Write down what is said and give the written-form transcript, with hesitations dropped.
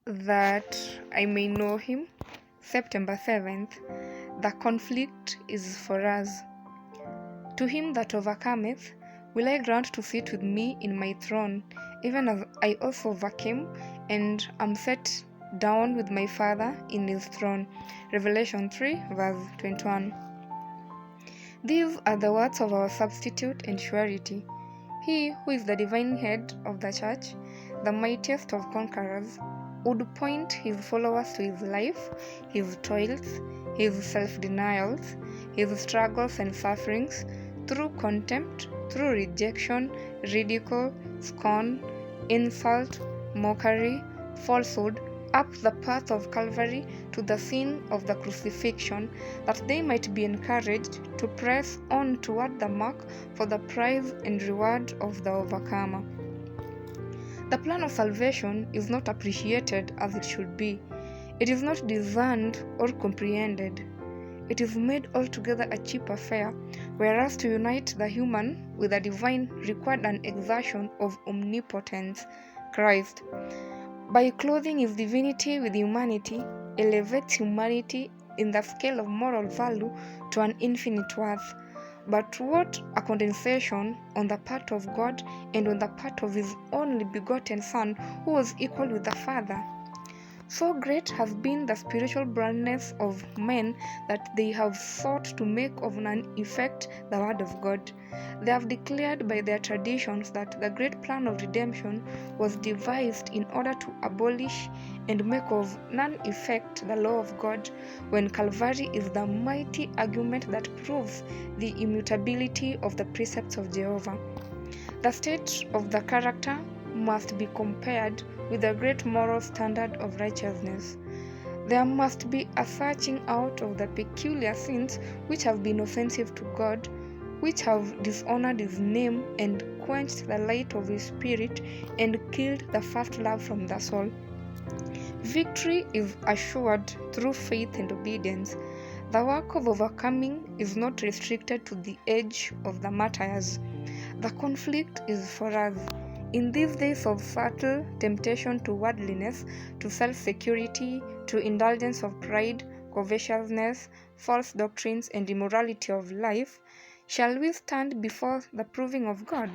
that I may know him. September 7th. The conflict is for us. To him that overcometh, will I grant to sit with me in my throne, even as I also overcame, and am set down with my Father in his throne. Revelation 3, verse 21. These are the words of our substitute and surety. He who is the divine head of the church, the mightiest of conquerors, would point his followers to his life, his toils, his self-denials, his struggles and sufferings, through contempt, through rejection, ridicule, scorn, insult, mockery, falsehood, up the path of Calvary to the scene of the crucifixion, that they might be encouraged to press on toward the mark for the prize and reward of the overcomer. The plan of salvation is not appreciated as it should be. It is not discerned or comprehended. It is made altogether a cheap affair, whereas to unite the human with the divine required an exertion of omnipotence. Christ, by clothing his divinity with humanity, elevates humanity in the scale of moral value to an infinite worth. But what a condensation on the part of God and on the part of his only begotten Son, who was equal with the Father. So great has been the spiritual blindness of men that they have sought to make of none effect the word of God. They have declared by their traditions that the great plan of redemption was devised in order to abolish and make of none effect the law of God, when Calvary is the mighty argument that proves the immutability of the precepts of Jehovah. The state of the character must be compared with the great moral standard of righteousness. There must be a searching out of the peculiar sins which have been offensive to God, which have dishonored his name and quenched the light of his spirit and killed the first love from the soul. Victory is assured through faith and obedience. The work of overcoming is not restricted to the age of the martyrs. The conflict is for us. In these days of subtle temptation to worldliness, to self-security, to indulgence of pride, covetousness, false doctrines, and immorality of life, shall we stand before the proving of God?